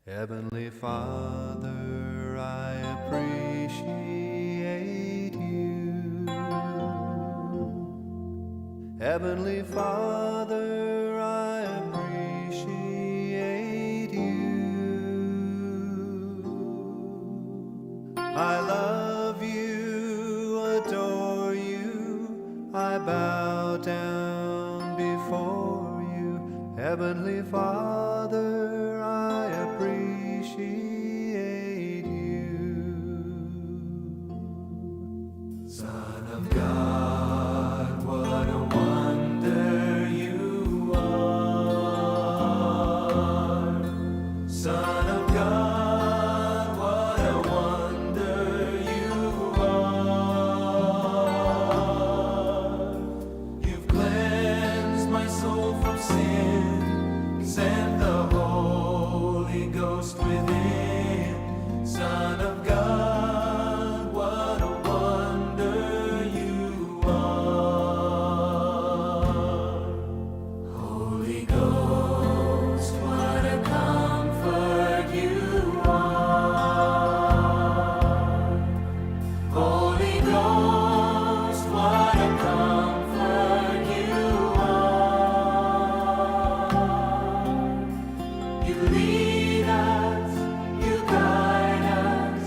Heavenly Father, I appreciate you. Heavenly Father, I appreciate you. I love you, adore you, I bow down before you. Heavenly Father, I appreciate you. Son of God, what a wonder you are. Son of God, what a wonder you are. You've cleansed my soul from sin, sent the Holy Ghost within. Son of God, what a wonder you are. Holy Ghost, what a comfort you are. Holy Ghost, what a comfort you are. You lead us, you guide us,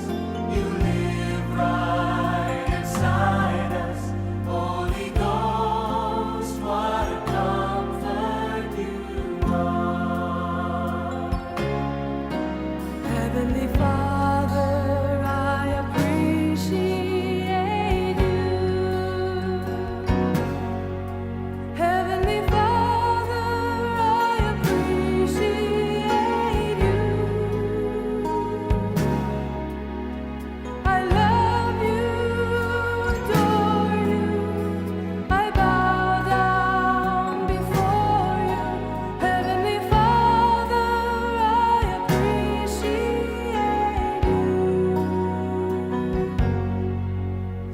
you live right inside us. Holy Ghost, what a comfort you are. Heavenly Father, I appreciate you. Heavenly Father, I appreciate you. I love you, adore you, I bow down before you. Heavenly Father, I appreciate you.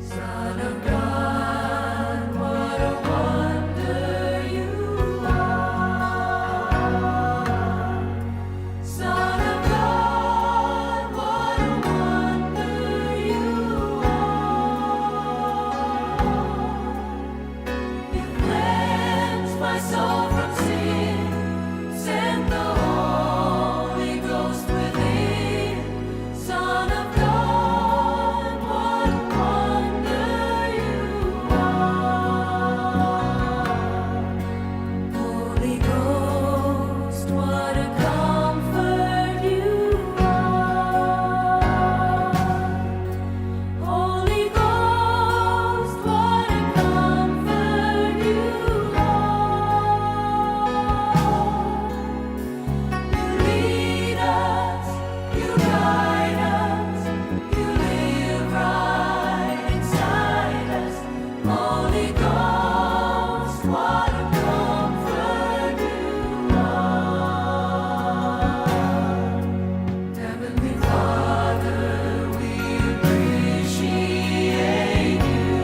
Son of God, what a wonder you are. Son of God, what a wonder you are. You cleansed my soul from sin, sent the Holy Ghost within. Son of God, what a wonder you are. Holy Ghost, what a comfort you are. Holy Ghost, what a comfort you are. You lead us, you guide us, you live right inside us. Holy Ghost, what a comfort you are. Heavenly Father, we appreciate you.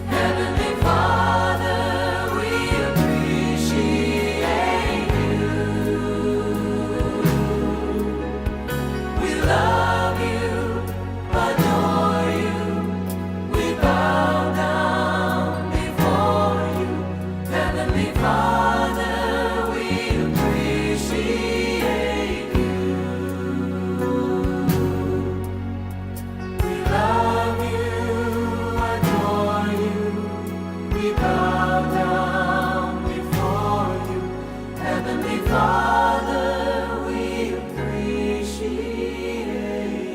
Heavenly Father, we appreciate you. We love you, adore you, we bow down before you. Heavenly Father, we appreciate you. We love you, adore you, we bow down before you. Heavenly Father, we appreciate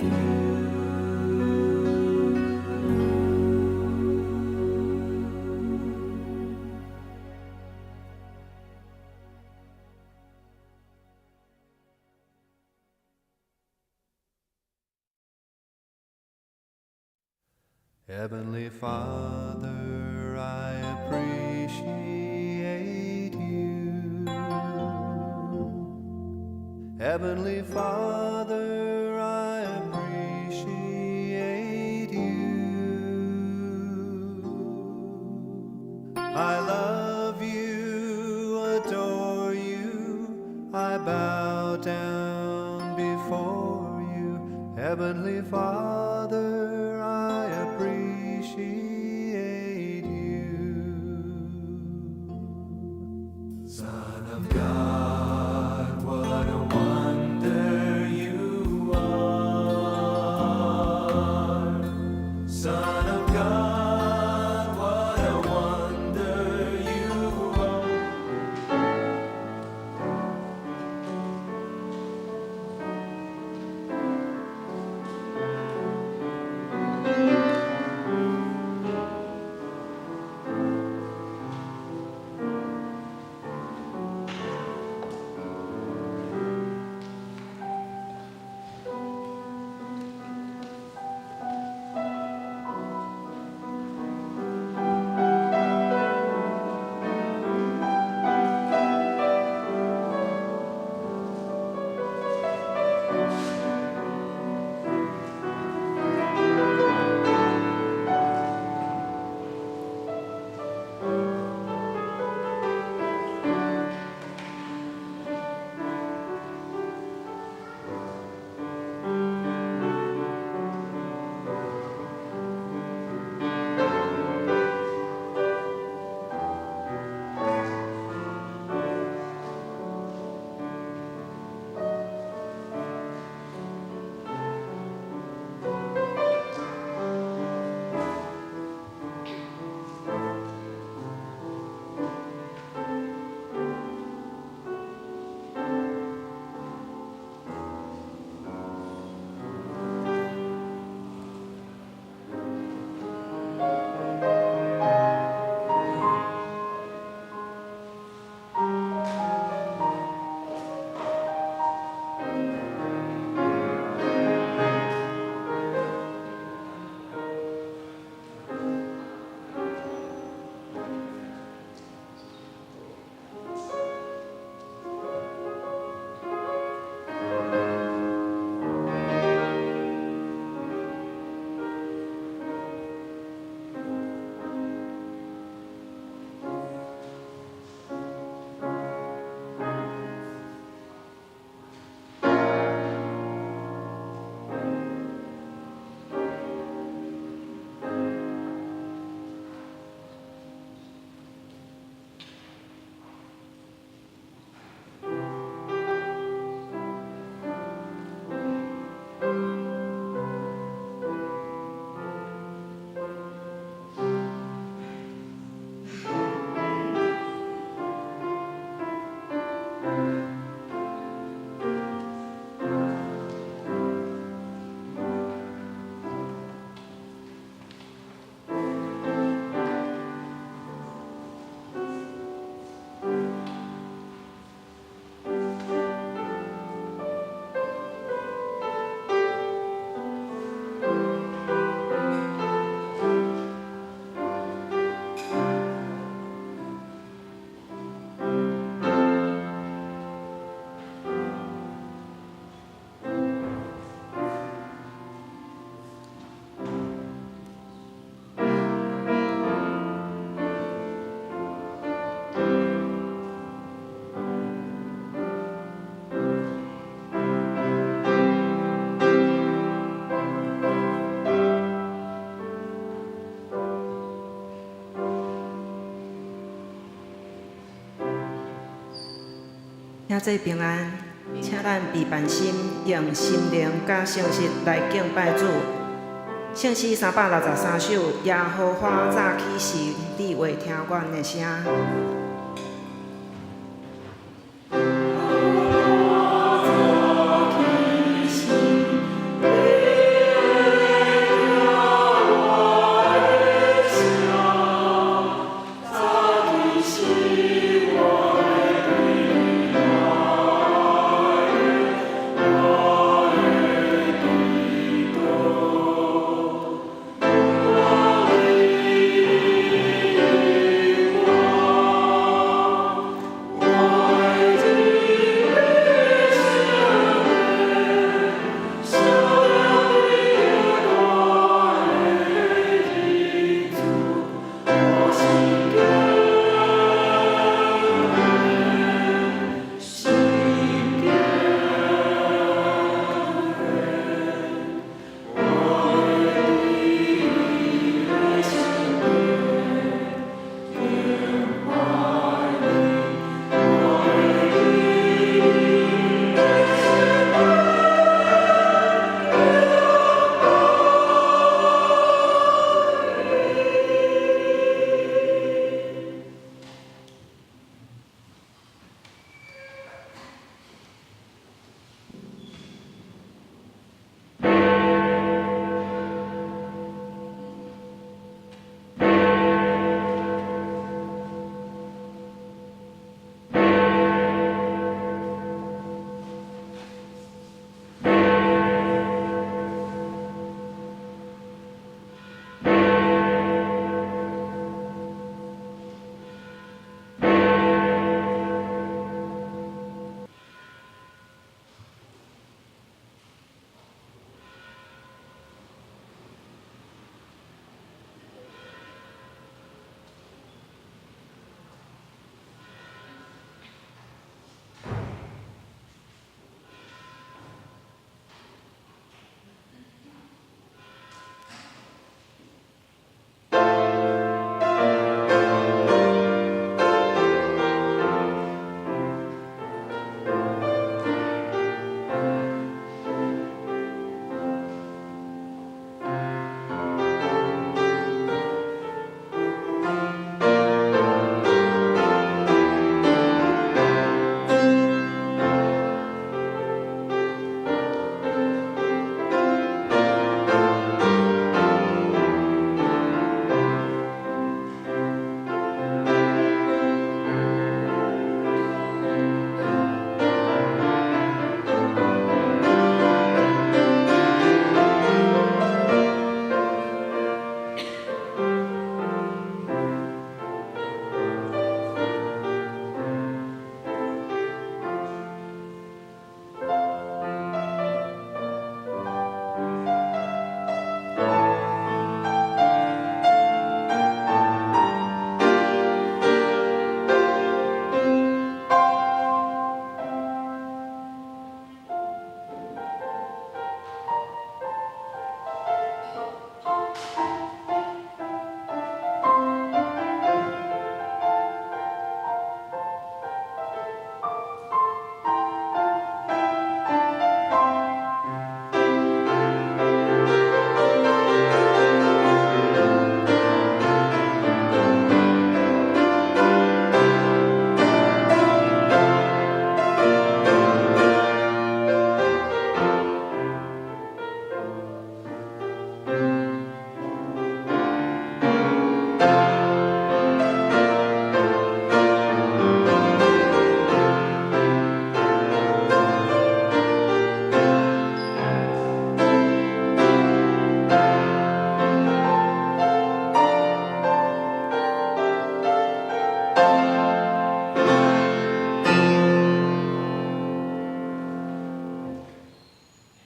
you. Heavenly Father, I appreciate you. Heavenly Father, I appreciate you. I love you, adore you, I bow down before you, Heavenly Father, I appreciate you. Son of God, what a wonder you are. Son of God, what a wonder you are.兄弟平安，请咱备办心，用心灵甲诚实来敬拜主。圣诗363首，耶和华早起时，你会听阮的声。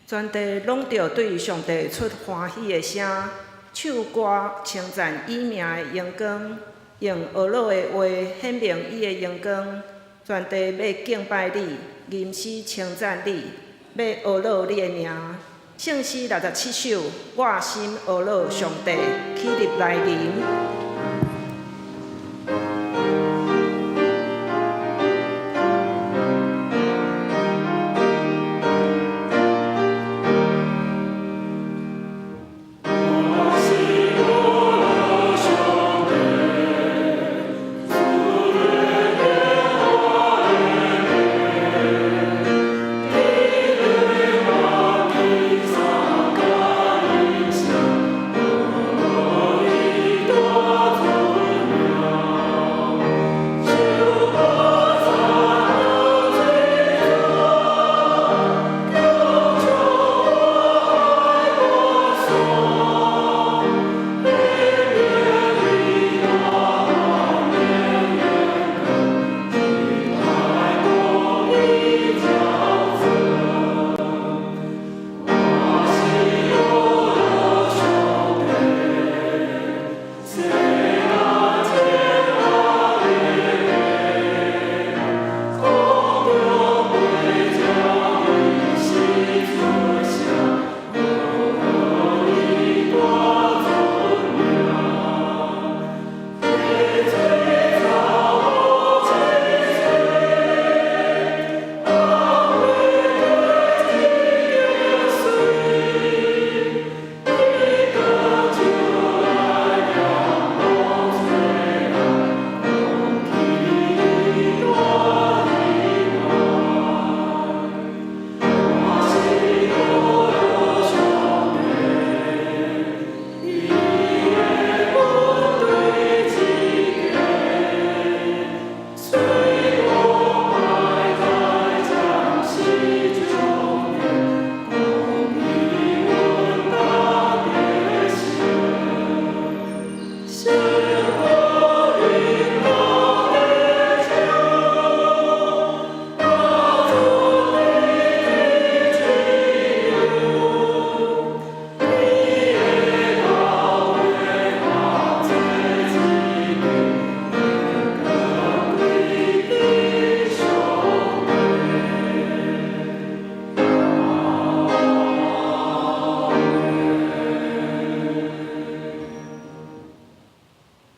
全地拢着对上帝出欢喜的声，唱歌称赞伊名的荣光，用俄罗的话显明伊的荣光。全地要敬拜你，吟诗称赞你，要俄罗你的名。圣诗67首，我心俄罗上帝起立来吟。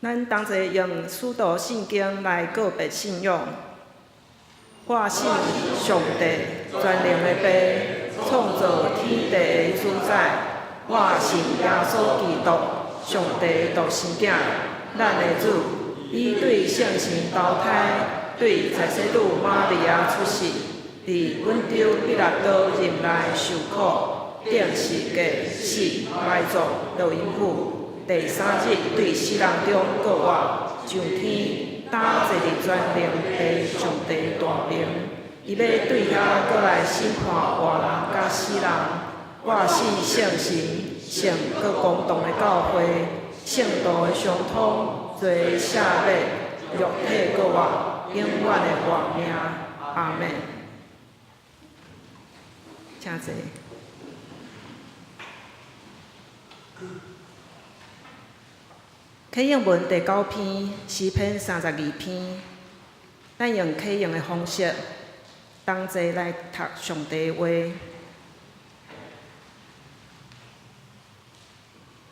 咱同齐用使徒圣经来告别信仰。我信上帝全能的父，创造天地的主宰。我信耶稣基督，上帝独生子，咱的主。伊对圣神投胎，对在世女玛利亚出世，伫温州彼拉多任内受苦，定是过死埋葬落阴府。第三日对死人中搁活上天，打坐伫全能的上帝大名。伊要对遐搁来审判活人甲死人。我信圣神，圣搁公堂的教会，圣道的相通，做下礼，肉体搁活，永远的活命。阿门。请坐。启应文第9篇，诗篇32篇。咱用启应的方式，同齐来读上帝话。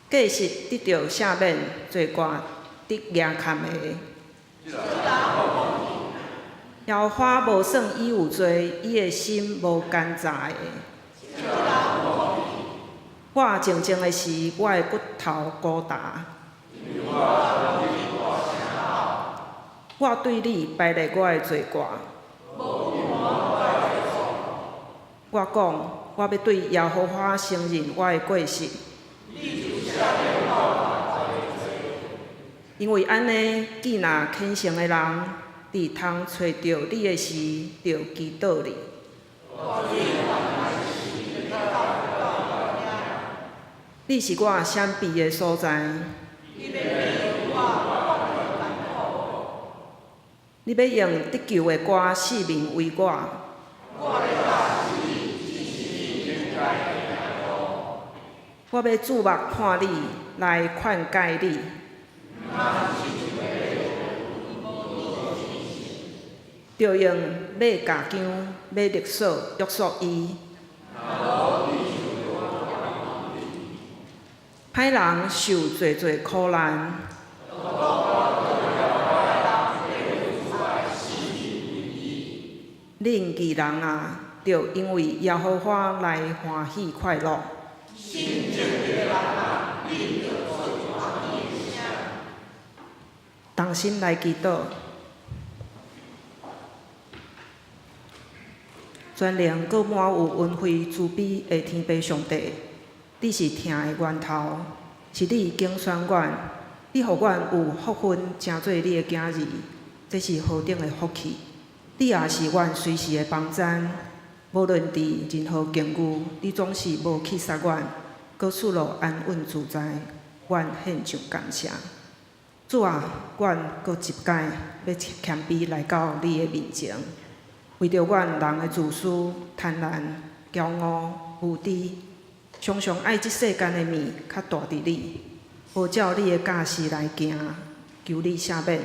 过是得到赦免罪过得额坎的。耶和华无算伊有罪，伊的心无奸诈的。我静静的时，我的骨头孤单。我对你排列我的罪过。我讲，我要对耶和华承认我的过失。因为安尼，既若虔诚的人，伫通找着你的时，就祈祷你。你是我闪避的所在。你要用得救的歌，四面为我。我要注目看你，来劝戒你。着用马架姜、马绿草约束伊。歹人受侪侪苦难。恁义人啊，着因为耶和华来欢喜快乐。同心来祈祷，全能搁满有恩惠慈悲的天父上帝，你是疼的源头，是你拣选阮，你互阮有福分，成做你的囝儿，这是何等的福气！你也是阮随时的帮赞，无论伫任何境遇，你总是无气杀阮，搁赐落安稳自在，阮献上感谢。主啊，阮搁一届要谦卑来到你的面前，为着阮人的自私、贪婪、骄傲、无知，常常爱即世间的物较大伫你，无照你的教示来行，求你赦免，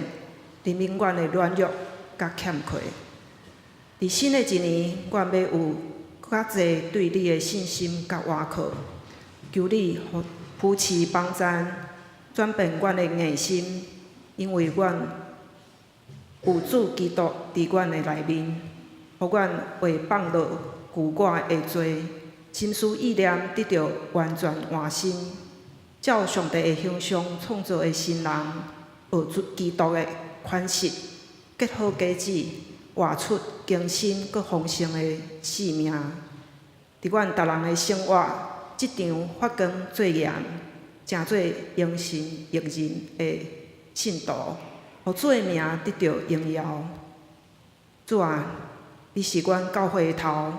认明阮的软弱甲欠缺。伫新的一年，阮要有较侪对你的信心甲依靠，求你扶持帮赞。转变阮的硬心，因为阮有主基督伫阮的内面，互阮会放落旧我的罪，心思意念得到完全换新，照上帝的形象创造的新人，学出基督的款式，结好果子，活出更新佮丰盛的生命。伫阮逐人的生活，即场发光作盐。成做用心益人的信徒，互主的名得到荣耀。主啊，你是阮教会的头，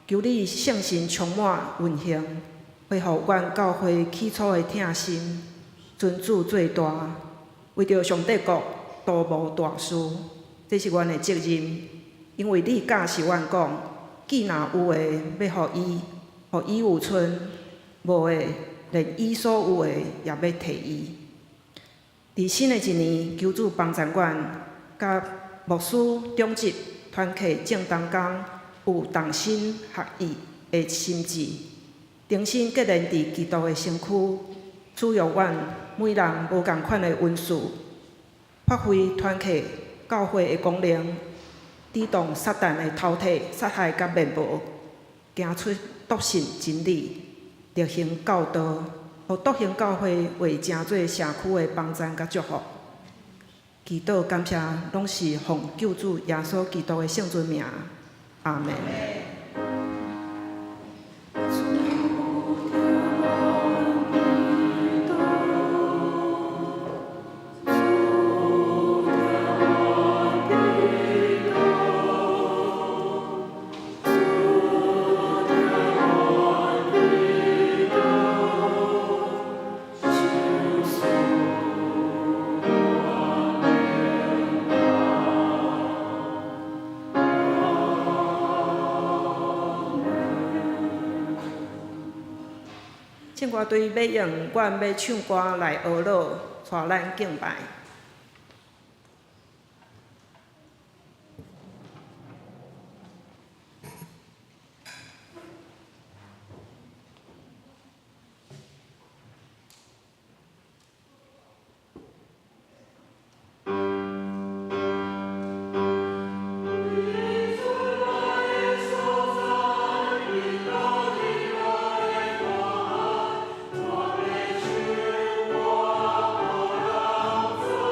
求你圣神充满运行，恢复阮教会起初的疼心，尊主做大，为着上帝国多无大事。这是阮的责任，因为你教示阮讲，既若有诶要互伊，互伊有剩；无诶，连伊所有诶也要摕伊。伫新的一年，求主帮助阮，甲牧师、长职、团契正当中有同心合意的心志，重新结连伫基督的身躯，赐予阮每人无共款的恩赐，发挥团契教会的功能，抵挡撒旦的饕餮、杀害甲灭亡，行出笃信真理。热行教导，互笃行教会为成做社区的帮赞甲祝福。祈祷感谢，拢是奉救主耶稣基督的圣尊名，阿门。唱歌队要用阮要唱歌来学乐，带咱敬拜。我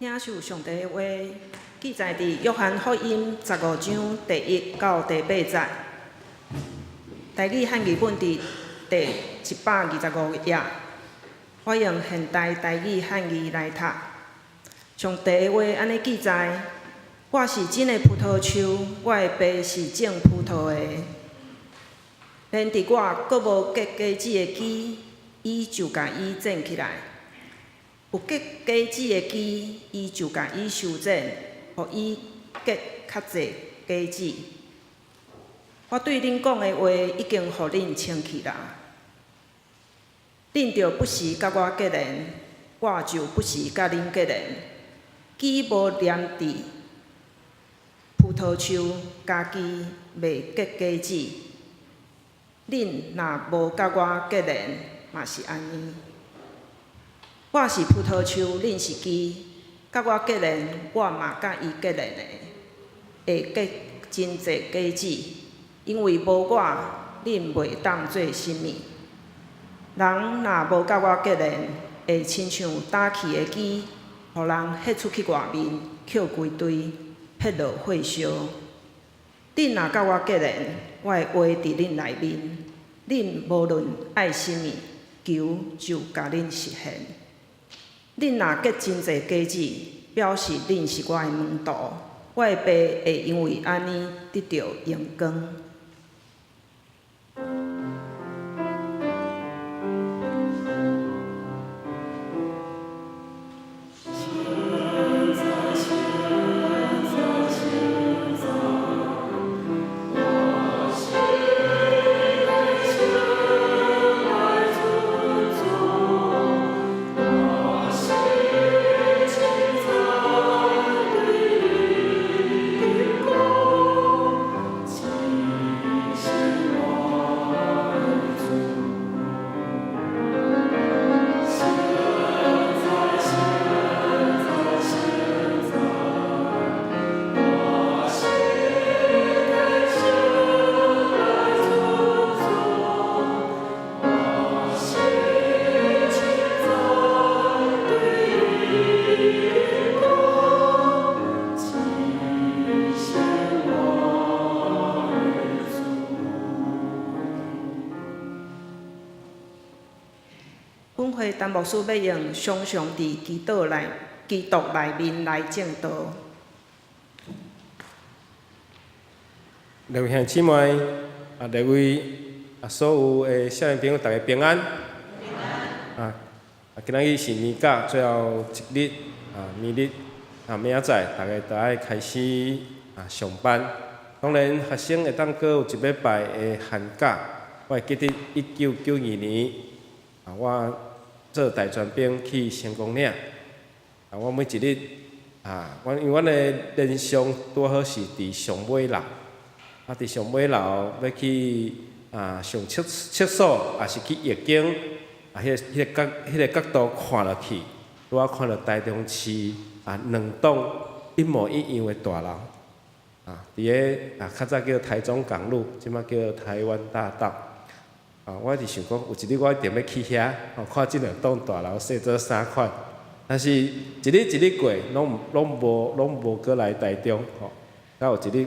领受上帝的话，记载伫约翰福音15章第1到第8节。台语汉语本伫第125页。我用现代台语汉语来读。上帝的话安尼记载：我是真的葡萄树，我的爸是种葡萄的。连伫我阁无结果子的枝，伊就甲伊种起来；有结果子的枝，伊就甲伊修整，互伊结较侪果子。我对恁讲的话已经互恁清气啦。恁着不时甲我结连，我就不时甲恁结连。枝无连伫葡萄树，家己袂结果子。恁若无甲我结连，嘛是安尼。我是葡萄树，恁是枝，甲我结连，我嘛甲伊结连的，会结真侪果子。因为无我，恁袂当做什物。人若无甲我结连，会亲像打去的枝，互人迄出去外面，捡规堆，撇落火烧。恁若甲我结连，我的话伫恁内面，恁无论爱什物，求就甲恁实现。恁若结真侪果子，表示恁是我的门徒，我的爸会因为安尼得到荣光。本会陈牧师要用常常伫基督内面来正道。各位兄姊妹，各位所有的少年朋友，大家平安。今仔日是年假最后一日，明日明仔载大家就爱开始上班。当然，学生会当过有一礼拜的寒假。我会记得1992年，我做大专兵去成功岭。我每一日因为阮的连上拄好是伫上尾楼，伫上尾楼要去上厕所，也是去夜景，迄个角度看落去，拄仔看到台中市两栋一模一样的大楼，伫个较早叫台中港路，即摆叫台湾大道。我伫想讲，有一日我一定要去遐，看即两栋大楼细做3款。但是一日一日过，拢无过来台中。到有一日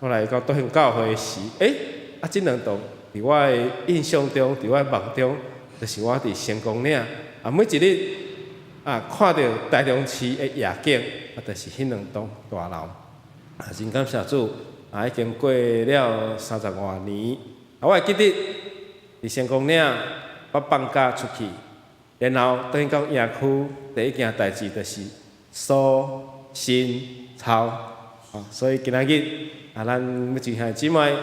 我来到德兴教会时，即两栋伫我的印象中，伫我的梦中，就是我伫成功岭。每一日看到台中市的夜景，就是迄两栋大楼。真感谢主，已经过了30多年。我会记得伫成功岭，我放假出去，然后等于到营区第一件代志就是扫新草。所以今仔日咱每一兄姊妹，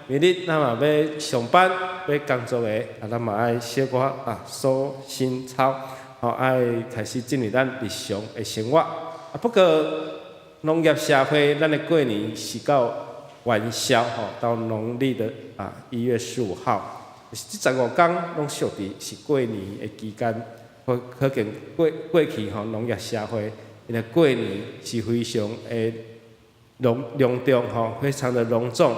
明日咱嘛要上班要工作的，咱嘛爱小可扫新草，爱开始进入咱日常的生活。不过农业社会，咱的过年是到元宵到农历的1月15号，就是这15天拢属伫是过年的期间。可见过去农业社会，因为过年是非常的隆重非常的隆重，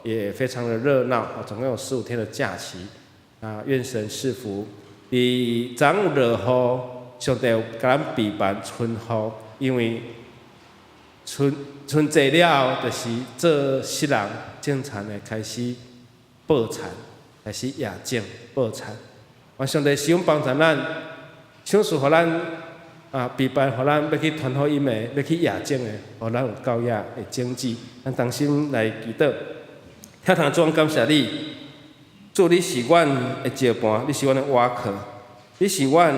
也非常的热闹总共有15天的假期。愿神赐福。伫昨有落雨，上帝有甲咱备办春雨，因为春节了后，就是做世人正常的开始报产，开始夜景报产。愿上帝使用帮助咱，抢赐互咱备办互咱要去传福音的，要去夜景的，互咱有够夜的经济。咱同心来祈祷，天堂主，感谢你，主你是阮的石盘，你是阮的瓦壳，你是阮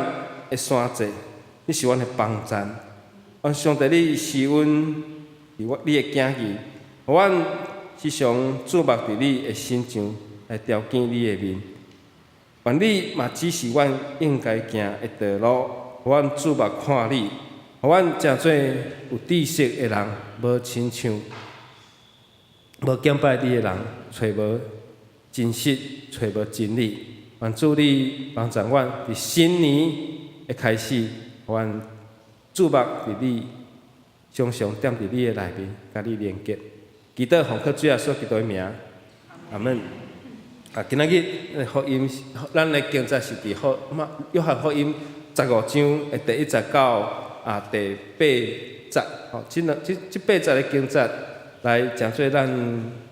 的山寨，你是阮的帮站。愿上帝你是阮你的囝儿，互阮时常注目伫你的身上来朝见你的面。愿你嘛指示阮应该行的道路，互阮注目看你，互阮诚做有知识的人，无亲像无敬拜你的人，找无真实，找无真理。愿主你帮助阮伫新年的开始，互阮注目伫你，常常踮伫你的内面，甲你连结。祈祷奉靠主耶稣基督的名，阿门。今仔日福音，咱的经节是伫约翰福音15章的第1节到第8节。即8节的经节来诚做咱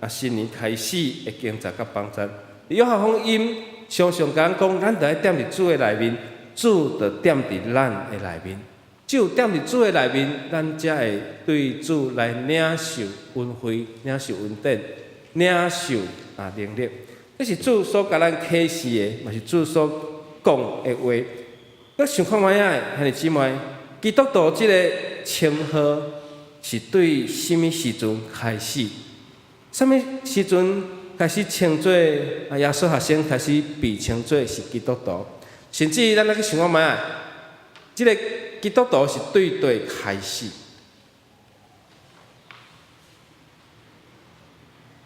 新年开始的经节甲帮助。约翰福音常常甲咱讲，咱着爱踮伫主的内面，主着踮伫咱的内面。只有踮伫主的内面，咱才会对主来领受恩惠、领受恩典、领受能力。这是主所甲咱启示的，嘛是主所讲的话。我想看卖仔，兄弟姊妹，基督徒这个称号是对什么时阵开始？什么时阵开始称做耶稣学生开始被称作是基督徒？甚至咱来去想看卖仔，这个基督徒是对对开始。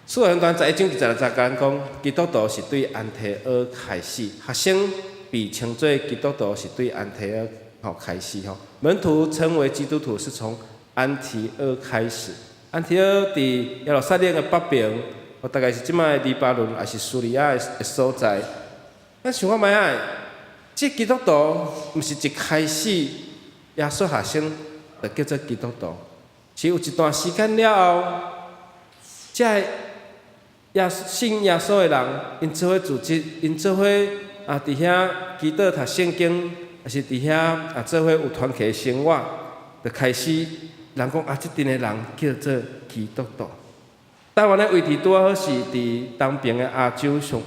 使徒行传11章26节讲，基督徒是对安提阿开始，学生被称作基督徒是对安提阿开始吼。门徒称为基督徒是从安提阿开始。安提阿伫耶路撒冷的北边，大概是即摆黎巴嫩还是叙利亚的所在。咱想看卖仔，这基督徒毋是一开始耶稣学生就叫做基督徒，是有一段时间了后，才信耶稣的人，因做伙组织，因做伙伫遐祈祷读圣经，还是伫遐做伙有团契生活，就开始人讲即阵的人叫做基督徒。台湾的位置拄好是伫东边的亚洲上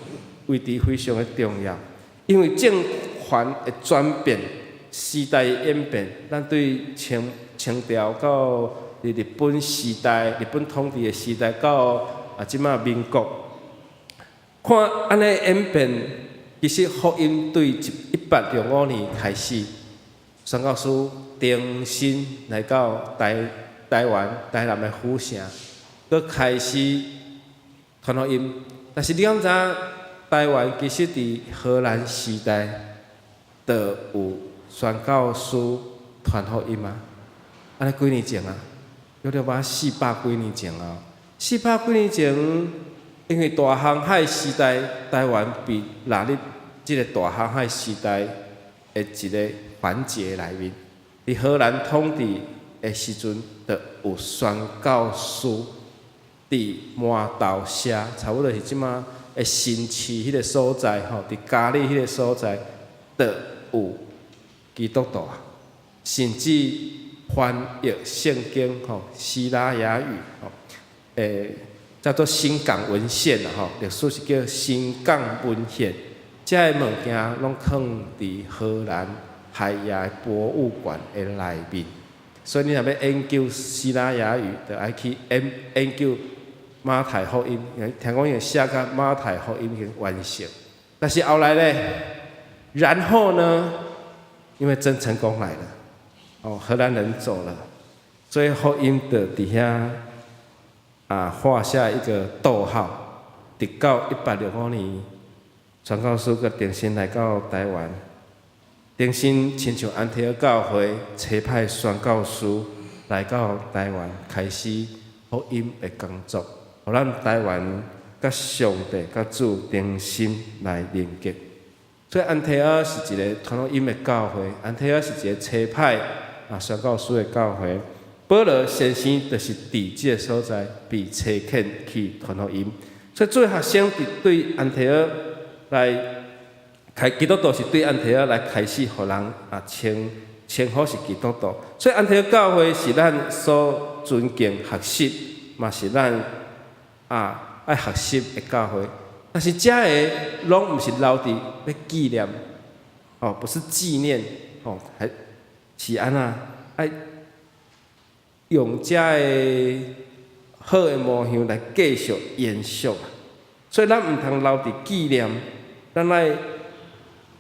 位置非常的重要，因为政权的转变、时代的演变，咱对清朝到日本时代、日本统治的时代到即马民国，看安尼演变，其实福音对1805年开始，宣教师重新来到台湾台南的府城，佮开始传福音。但是你敢知影，台湾其实伫荷兰时代，就有宣教师传福音吗？安尼几年前啊，约了400几年前啊。400几年前，因为大航海时代，台湾被纳入这个大航海时代的一个环节内面。伫荷兰统治的时阵，就有宣教师伫麻豆社，差不多是即马的新市迄个所在吼，伫嘉义迄个所在，就有基督徒，甚至翻译圣经吼，希腊雅语吼。叫做新港文献啦吼，历史是叫新港文献。这个物件拢放伫荷兰海牙博物馆的内面，所以你若要研究希腊雅语，就爱去研究马太福音。听讲伊写甲马太福音已经完成，但是后来呢？然后呢？因为郑成功来了，荷兰人走了，所以福音就伫遐。画下一个逗号，直到1865年，宣教师佮定心来到台湾，定心亲像安提阿教会差派宣教师来到台湾，开始福音的工作，互咱台湾甲上帝、甲主定心来连接。所以安提阿是一个传福音的教会，安提阿是一个差派宣教师的教会。保罗先生就是伫即个所在被差遣去传福音，所以做学生对安提阿来基督徒是对安提阿来开始，互人称呼是基督徒。所以安提阿教会是咱所尊敬学习，嘛是咱爱学习的教会。但是遮个拢毋是留伫要纪念，不是纪念，还是安那爱用遮个好的模样来继续延续。所以咱毋通留伫纪念，咱爱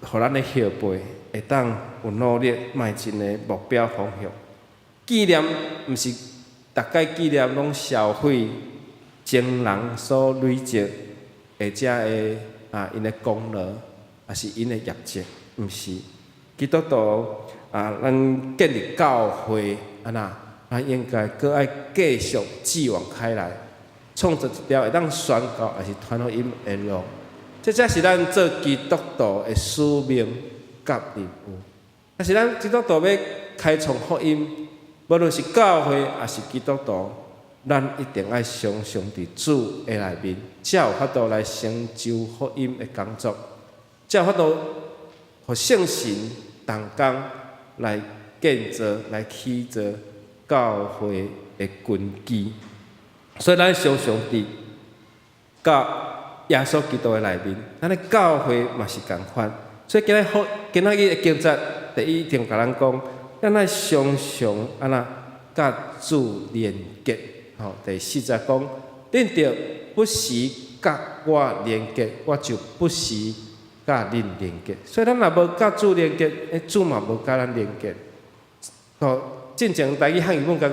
互咱的后辈会当有努力迈进的目标方向。纪念毋是大概纪念拢消费前人所累积的遮个因的功劳，也是因的业绩，毋是。基督徒咱建立教会咱应该搁爱继续继往开来，创造一条会当宣告也是传福音的路。这才是咱做基督徒的使命甲任务。但是咱基督徒要开创福音，无论是教会也是基督徒，咱一定爱常常伫主的内面，才有法度来成就福音的工作，才有法度互圣神同工来建造、来起造教会的根基。所以咱常常伫耶稣基督的内面，咱的教会嘛是共款。所以今仔日的经节第一条甲咱讲，咱爱常常甲主连结。第4节讲，恁着不时甲我连结，我就不时甲恁连结。所以咱若无甲主连结，主嘛无甲咱连结。进前台语汉语本讲，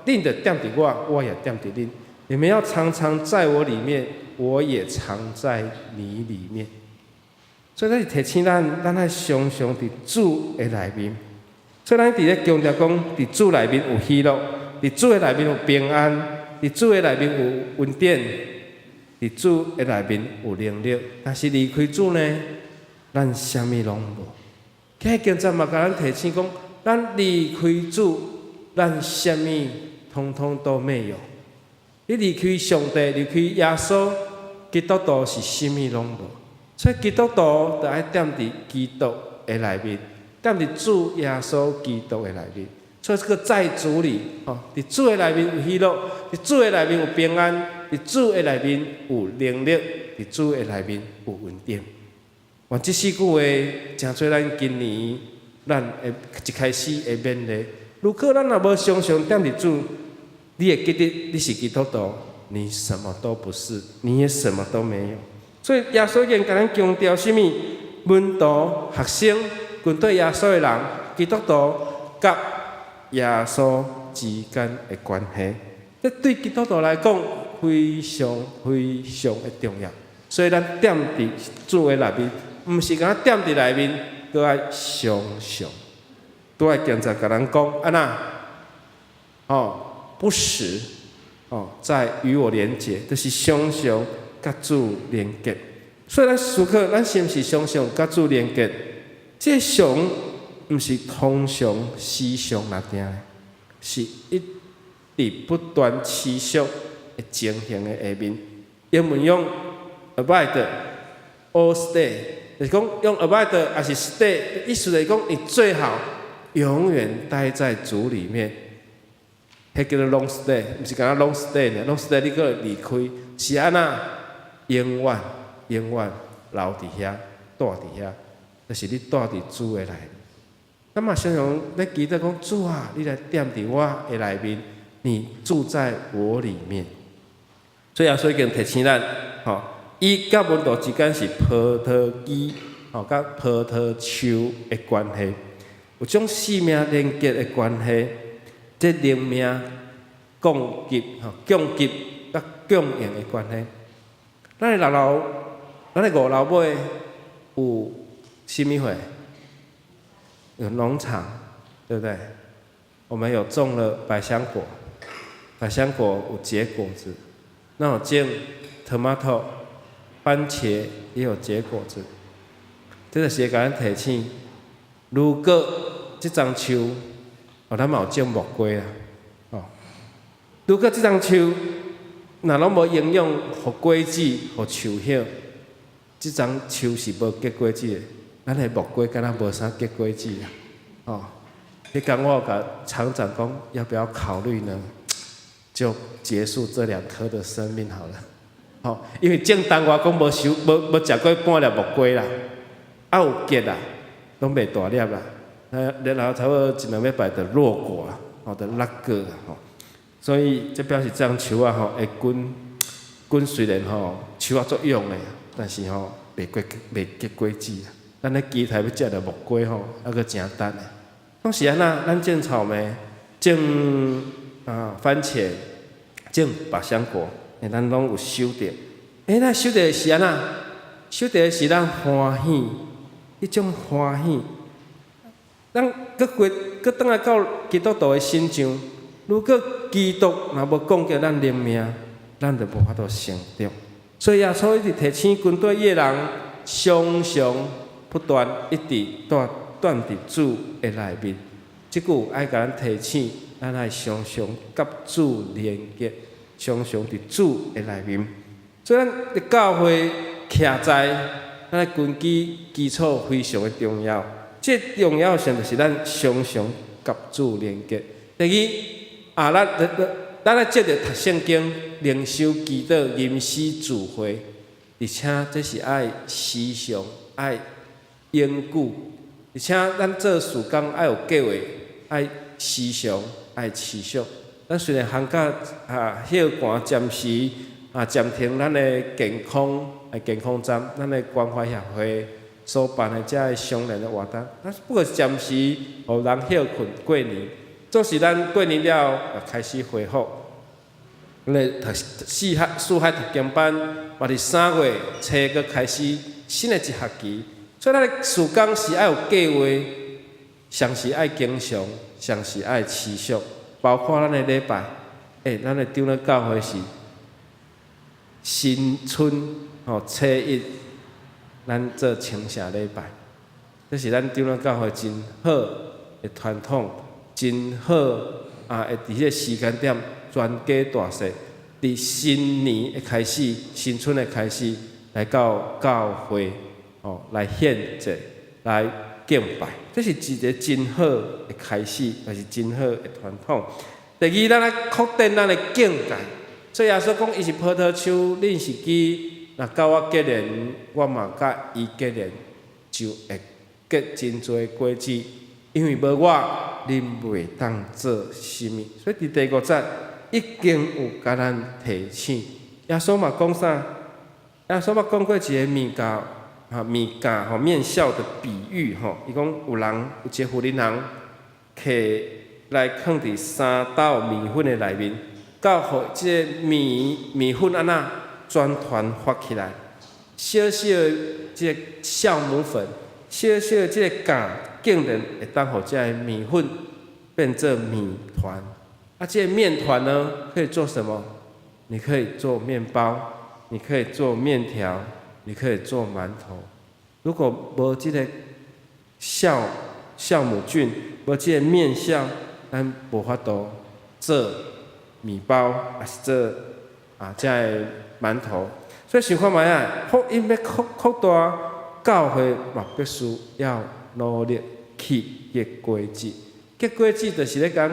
恁着踮伫我，我也踮伫恁。你们要常常在我里面，我也常在你里面。所以咱是提醒咱爱常常伫主的内面。所以咱伫咧强调讲，伫主内面有喜乐，伫主的内面有平安，伫主的内面有稳定，伫主的内面有能力。但是离开主呢，咱啥物拢无。今日经节嘛，甲咱提醒讲，咱离开主，咱啥物通通都没有。你离开上帝，离开耶稣，基督徒是啥物拢无。所以基督徒就爱踮伫基督的内面，踮伫主耶稣基督的内面。所以这个在主里，伫主的内面有喜乐，伫主的内面有平安，伫主的内面有能力，伫主的内面有稳定。哇，这4句话真做咱今年咱会一开始会勉励。如果咱若无常常踮伫主，你会记得你是基督徒，你什么都不是，你也什么都没有。所以耶稣已甲咱强调什么？门徒、学生、跟对耶稣的人、基督徒甲耶稣之间的关系，这对基督徒来讲非常非常的重要。所以咱踮伫主的内面，毋是敢踮伫内面，搁爱常常，都爱经常甲咱讲不时在与我连结，就是常常甲主连结。所以咱思考，咱是毋是常常甲主连结？这常毋是通常时常来定的，是一直不断持续的进行的下面。英文用 abide or stay， 就是讲用 abide 还是 stay， 意思就是讲你最好永远待在主里面。迄叫做 long stay， 毋是干那 long stay 呢 ，long stay 你搁离开，是安那永远留伫遐，住伫遐，就是你住伫主的内面。咱嘛常常咧祈祷讲，主啊，你来踮伫我的内面，你住在我里面。所以啊，所以已经提醒咱，伊甲门徒之间是葡萄枝，甲葡萄树的关系，有种生命连结的关系。这灵命供给、供给甲供应的关系。咱的五楼尾有什么会？有农场，对不对？我们有种了百香果，百香果有结果子。那有种 tomato 番茄也有结果子。这就是会甲咱提醒，如果即丛树，咱嘛有种木瓜啦，如果即丛树若拢无营养，互果子，互树叶，即丛树是无结果子的。咱的木瓜敢若无啥结果子啦，迄天我甲厂长讲，要不要考虑呢？就结束这2棵的生命好了。因为种冬我讲无食过半粒木瓜啦，有结啦，拢袂大粒啦。然后差不多1、2礼拜就落果啦，就落果啦。所以这表示这样树会滚虽然树足用的，但是袂结果子啦。咱咧期待要食到木瓜还阁诚等的。拢是安那，咱种草莓，种番茄，种百香果，咱拢有收到。咱收到的是安那？收到的是咱欢喜，迄种欢喜。咱搁倒来到基督徒的身上，如果基督若无讲叫咱灵命，咱就无法度成长。所以耶稣一直提醒军队的人，常常不断一直断伫主的内面。即句爱甲咱提醒，咱爱常常甲主连结，常常伫主的内面。所以咱的教会徛在咱的根基础非常的重要。这重要性就是咱常常甲主连结。第二，咱接着读圣经、灵修、祈祷、吟诗聚会，而且这是爱时常爱永久，而且咱做事工爱有计划，爱时常爱持续。咱虽然寒假休寒，暂时暂停咱的健康站，咱的关怀协会所办的这个商量的活动，不过暂时互人休困过年。总是咱过年了，开始恢复。咱咧读四海读经班，嘛伫3月初个开始新的一学期。所以咱的事工是爱有计划，上是爱经常，上是爱持续，包括咱的礼拜。咱的长老教会是新春初一，咱做清社礼拜，这是咱长老教会真好的传统。真好会伫迄个时间点全家大细，伫新年的开始、新春的开始，来到教会来献祭、来敬拜，这是一个真好的开始，也是真好的传统。第二，咱来确定咱的境界。所以耶稣讲，伊是葡萄树，恁是枝，若甲我结连，我嘛甲伊结连，就会结真多果子。因为无我，恁袂当做甚物。所以伫第5节已经有甲咱提醒。耶稣嘛讲啥？耶稣嘛讲过一个面笑的比喻伊讲有一个妇人摕来放伫3斗米粉的内面，到互即个米粉安那全团发起来，小小的即个酵母粉，小小的即个杆。竟然会当互这米粉变做米团，这个面团呢可以做什么？你可以做面包，你可以做面条，你可以做馒头。如果无这个酵母菌，无这个面酵，咱无法度做面包，还是做这个馒头。所以想看卖福音要扩大，教会嘛必须要努力。去结果子，结果子就是咧讲，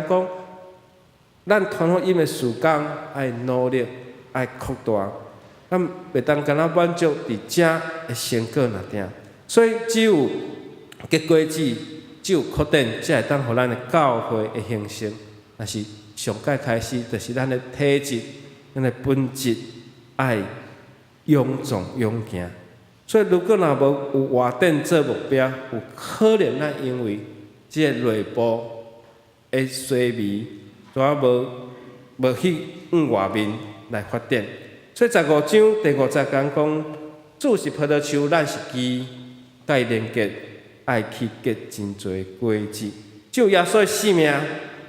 咱传福音的事工爱努力，爱扩大，咱袂当干那满足伫遮的成果那点。所以只有结果子，只有确定，才会当互咱的教会的形成。但是上届开始，就是咱的体质、咱的本质爱勇壮勇行。所以，如果若无有活顶做目标，有可能咱因为即个内部的衰微，怎无去往外面来发展。所以15章第5节讲，主是葡萄树，咱是枝，甲伊连结，爱去结真侪果子。只有耶稣的性命，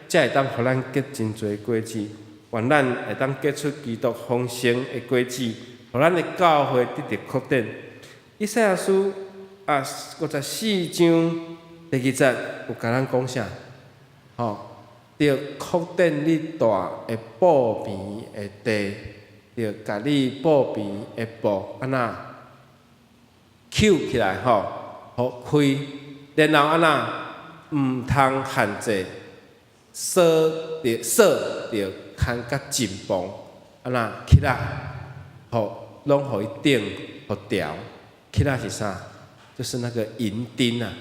才会当互咱结真侪果子，愿咱会当结出基督丰盛的果子，互咱的教会得到确定。以赛亚书54章第2节有甲咱讲啥？着扩展你大的布边的地，着甲你布边的布安那扣起来互开，然后安那毋通限制，锁着牵甲紧绷，安那起来，拢互伊顶互调。起来是啥？就是那个银钉啊，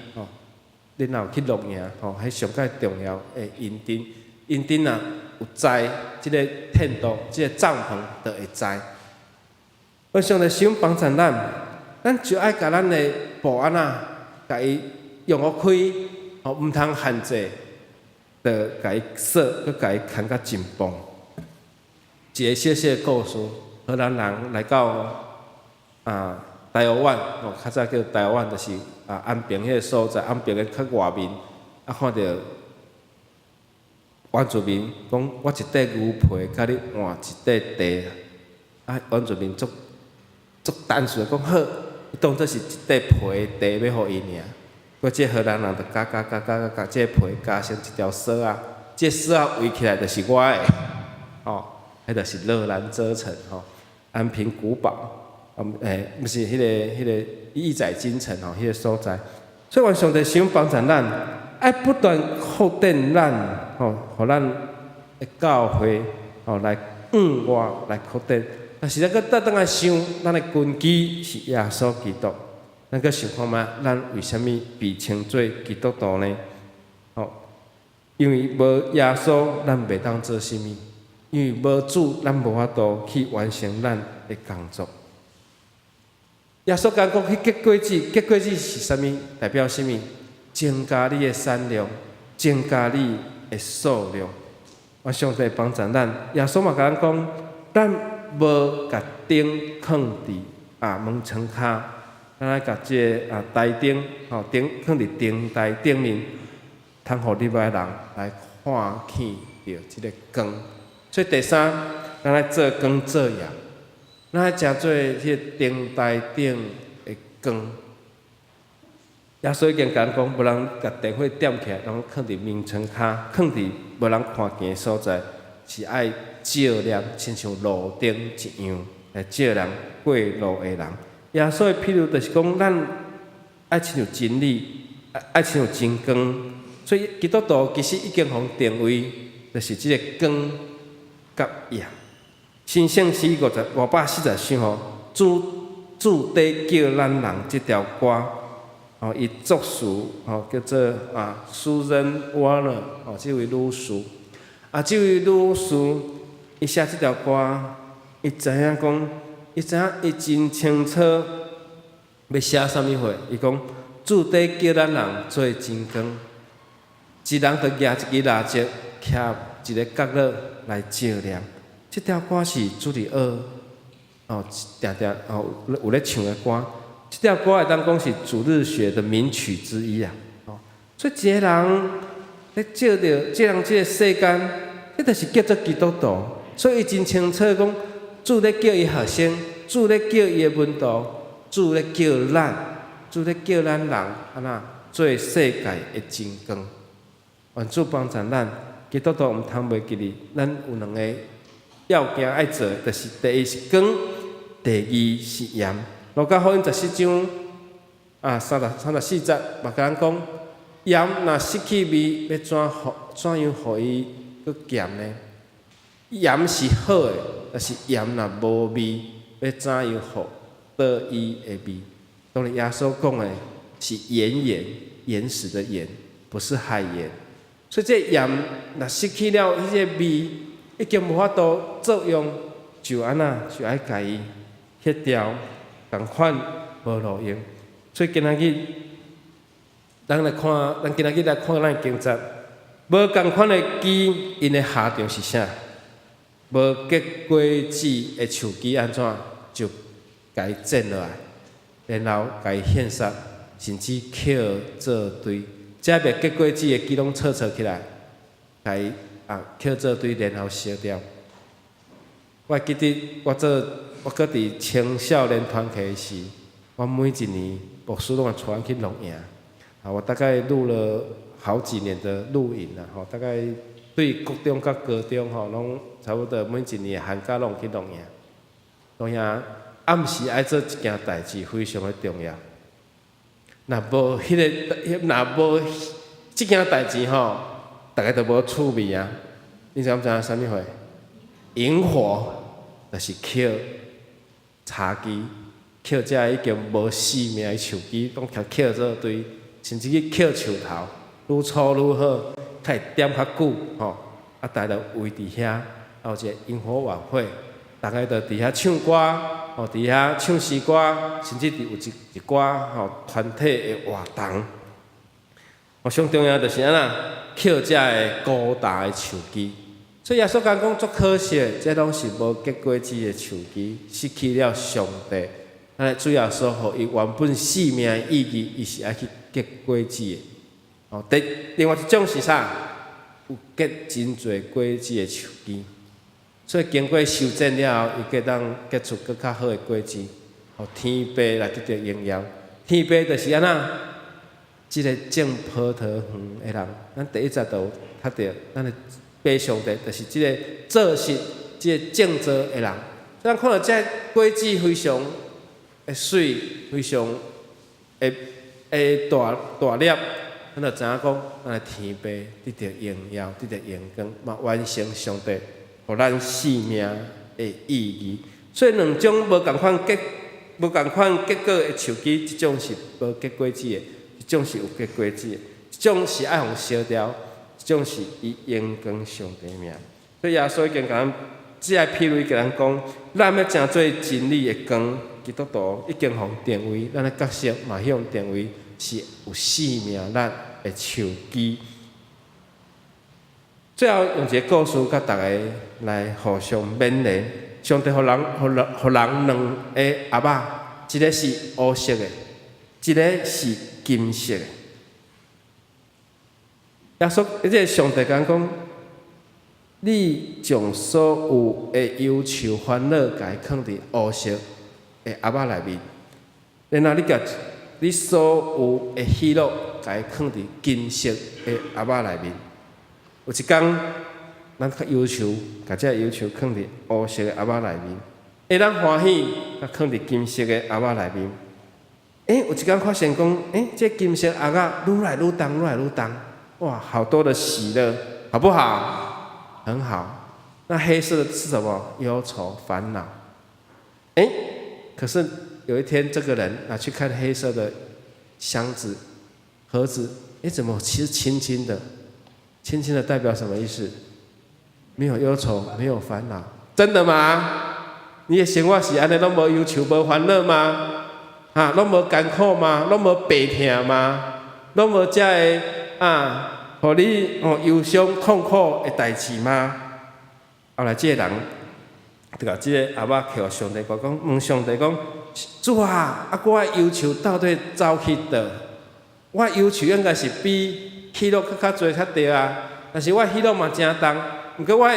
恁若有去露营，迄上界重要的银钉。银钉啊，有栽，即个텐트，即个帐篷就会栽。我上帝想帮助咱就爱甲咱的布安那，甲伊用互开，毋通限制，就甲伊锁，佮甲伊牵甲紧绷。一个小小的故事，荷兰人来到台湾，较早叫台湾，就是安平迄个所在，安平的较外面，看到原住民讲，我一块牛皮，甲你换一块地，原住民足单纯讲好，伊当作是一块皮地要互伊尔。我这荷兰人就加这皮加成一条绳啊，这绳啊围起来就是我的，迄就是乐兰遮城安平古堡。毋是迄个义载金城迄个所在，所以，愿上帝想帮助咱，爱不断扩展咱互咱的教会来往外来扩展。但是咱搁倒转来想，咱的根基是耶稣基督，咱搁想看觅，咱为虾米被称做基督徒呢？因为无耶稣，咱袂当做虾米；因为无主，咱无法度去完成咱的工作。耶稣讲去结果子，结果子是啥物？代表啥物？增加你的产量，增加你的数量。我上帝帮助咱，耶稣嘛甲咱讲，咱无甲钉放伫门窗骹，咱爱甲这个台灯钉放伫灯台顶面，通互入来人来看见着即个光。所以第三，咱来做光做盐。咱爱诚做迄个灯台顶的光。耶稣已经甲咱讲，无人甲电火点起来，拢放伫门窗骹，放伫无人看见的所在，是爱照亮，亲像路灯一样来照亮过路的人。耶稣的譬如就是讲，咱爱亲像真理，爱亲像真光。所以基督徒其实已经互定位，就是即个光甲盐。新圣诗540首主底叫咱人即条歌，伊作词叫做Susan Warner， 即位女士，即位女士伊写即条歌，伊知影讲，伊真清楚要写啥物货。伊讲主底叫咱人做真光，一人着举一支蜡烛，徛一个角落来照亮。即条歌是主日常常有咧唱的歌。即条歌会当讲是主日学的名曲之一啊。所以一个人咧照着即个世间，迄就是叫做基督徒。所以伊真清楚讲，主咧叫伊学生，主咧叫伊的门徒，主咧叫咱人安那做世界的真光。愿主帮助咱，基督徒毋通袂记哩，咱有两个要件爱做，就是第一是光，第二是盐。路加福音14章34节，嘛甲咱讲，盐若失去味，要怎样互伊搁咸呢？盐是好的，但是盐若无味，要怎样互倒伊的味？当然，耶稣讲的是岩石的盐，不是海盐。所以这盐若失去了迄个味，已经无法度作用，就安那就爱甲伊迄条共款无路用。所以今仔日，咱今仔日来看咱的经节，无共款的枝，因的下场是啥？无结果子的树枝安怎就甲伊剪落来，然后甲伊献杀，甚至捡做堆。这袂结果子的枝拢撮起来，甲伊捡做堆，然后烧掉。我记得我搁伫青少年团契时，我每一年牧师拢会带阮去露营，我大概录了好几年的录影啦，大概对国中甲高中拢差不多每一年寒假拢去露营。露营暗时爱做一件代志，非常的重要。若无即件代志大家都无趣味啊！你知影啥物货？萤火就是捡茶几，捡遮已经无生命的树枝，拢捡做堆，甚至去捡树头，愈粗愈好，较会点较久大家就围伫遐，有一个萤火晚会，大家就伫遐唱歌，伫遐唱诗歌，甚至有一寡团体的活动。上重要就是安那捡遮个高大的树枝。所以耶稣讲足可惜，这拢是无结果子的树枝，失去了上帝。主耶稣互伊原本生命的意义，伊是爱去结果子的。另外一种是啥？有结真侪果子的树枝。所以经过修剪了后，伊计当结出更较好的果子，互天父来得到荣耀。天父就是安那，即个种葡萄园的人，咱第一节就读到，咱的爸上帝就是即个做事、即个种植的人。咱看到这果子非常的水，非常的大粒，咱就知影讲，咱的天父得到荣耀，得到荣光，嘛完成上帝互咱生命的意义。所以两种无共款结果的树枝，一种是无结果子的，一种是有结果子的，一种是爱互烧掉，一种是以荣光上帝名。所以耶稣已经甲咱只爱譬如甲咱讲，咱要成做真理的光，基督徒已经互定位，咱的角色嘛向定位是有生命力的树枝。最后用一个故事，甲大家来互相勉励。上帝互人两个鸭仔，一个是乌色的，一个是金色的。耶稣，即个上帝讲，你将所有的忧愁烦恼，甲伊放伫乌色的鸭仔内面，然后你甲你所有的喜乐，甲伊放伫金色的鸭仔内面。有一天，咱较忧愁，甲这忧愁放伫乌色的鸭仔内面；下咱欢喜，甲放伫金色的鸭仔内面。有一天发现讲，这金色鸭仔愈来愈重，愈来愈重，哇，好多的喜乐，好不好？很好。那黑色的是什么？忧愁、烦恼。可是有一天，这个人拿去看黑色的箱子、盒子，怎么其实轻轻的？轻轻的代表什么意思？没有忧愁，没有烦恼，真的吗？你的生活是安尼，拢无忧愁，无烦恼吗？拢无艰苦吗？拢无病痛吗？拢无遮个互你忧伤痛苦的代志吗？后来这个人就甲这个鸭仔摕互上帝讲，问上帝讲：主啊，我的忧愁到底走去倒？我的忧愁应该是比喜乐较侪较对啊，但是我喜乐嘛真重，毋过我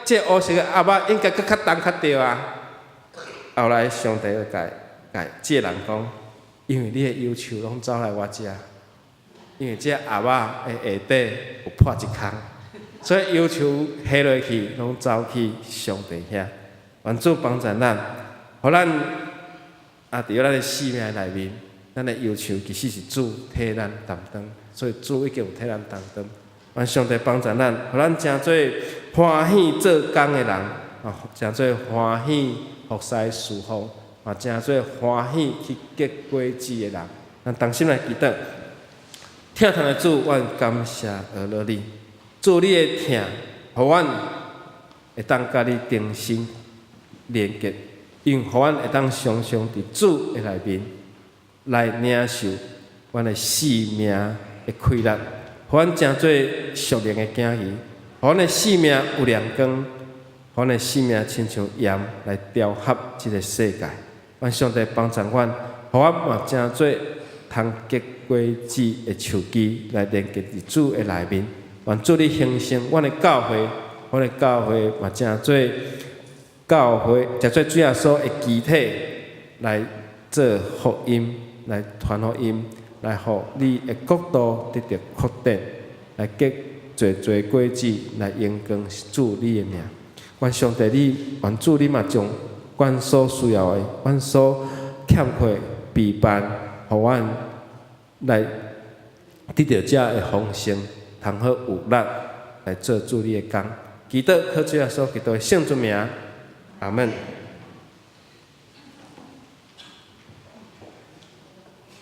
这乌色的鸭仔应该较重较对啊。后来上帝就甲这个人讲，因为你的忧愁拢走来我遮，因为这鸭仔的下底有破一空，所以忧愁下落去拢走去上帝遐。愿主帮助咱，互咱伫咱的生命内面，咱的忧愁其实是主替咱担当。所以主已经有替咱担当，愿上帝帮助咱，互咱诚做欢喜做工的人，诚做欢喜服侍侍奉，诚做欢喜去结果子的人。咱同心来祈祷，疼痛的主，阮感谢而乐你，主你的疼，互阮会当甲你定心连结，并互阮会当常常伫主的内面来领受阮的生命的快乐，互阮诚做属灵的囝儿，互阮的生命有亮光，互阮的生命亲像盐来调和这个世界。愿上帝帮助阮，互阮嘛诚做通结果子的树枝来连接伫主的内面。愿主你形成阮的教会，阮的教会嘛诚做教会，诚做主耶稣的肢体来做福音，来传福音，来互你的国度得到扩展，来结侪果子，来荣光主你的名。愿上帝你，愿主你嘛将阮所需要的，阮所欠缺备办，互阮来得到这的丰盛，通好有力来做主你的工。祈祷靠主耶稣基督的圣尊名，阿门。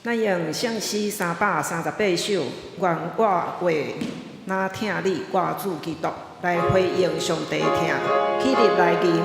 咱用圣诗338首，愿我话哪听你我主基督，来回应上帝听，起立来吟。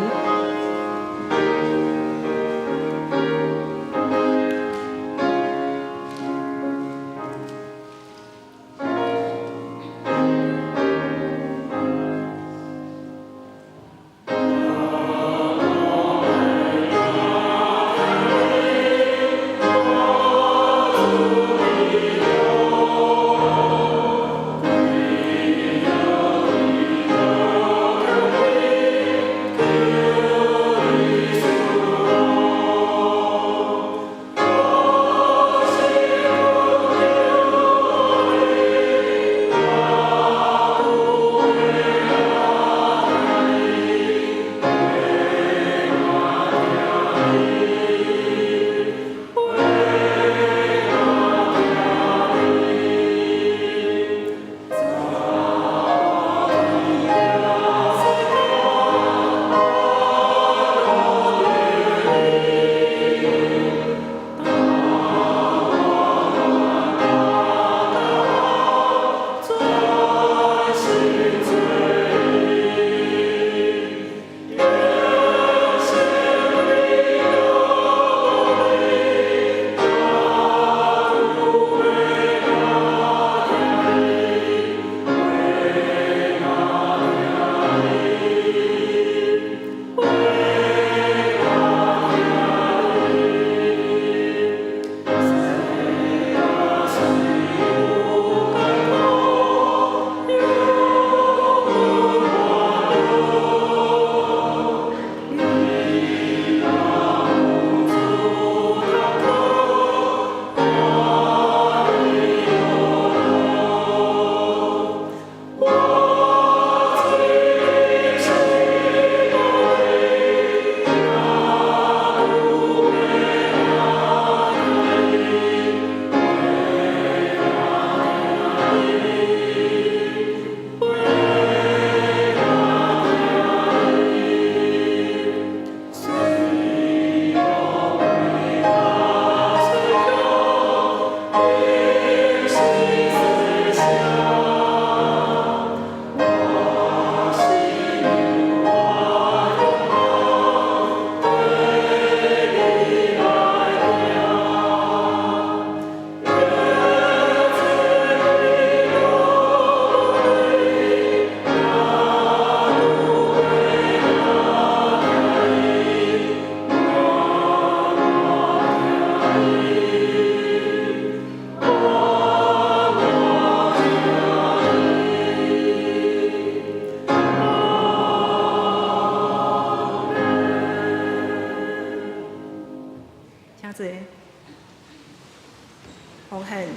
奉献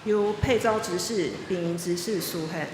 由配召执事、丙营执事属献。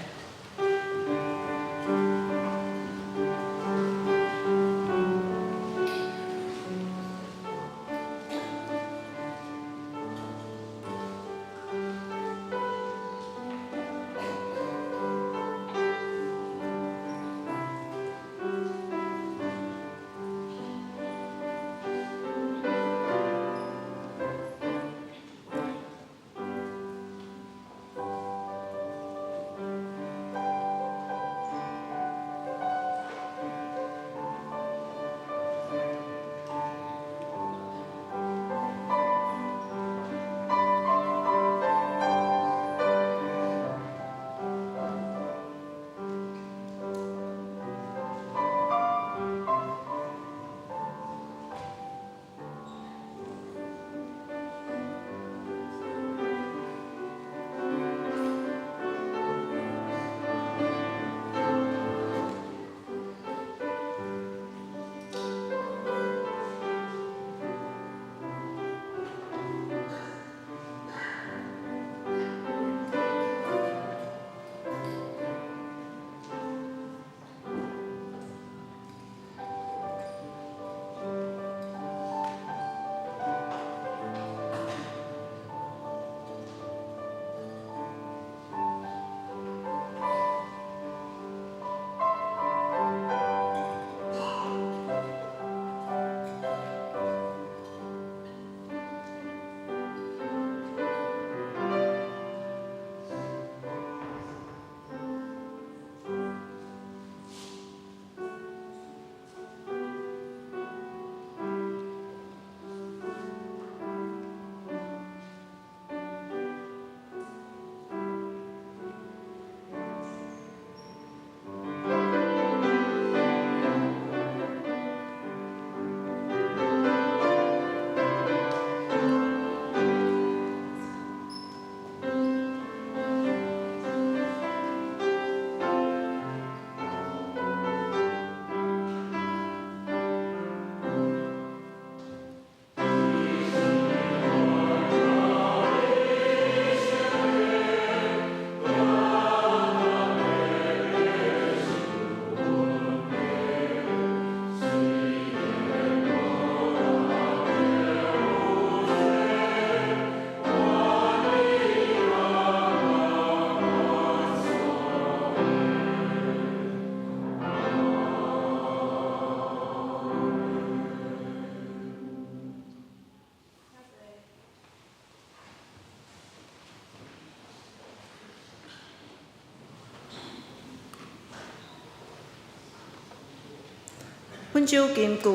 本周金句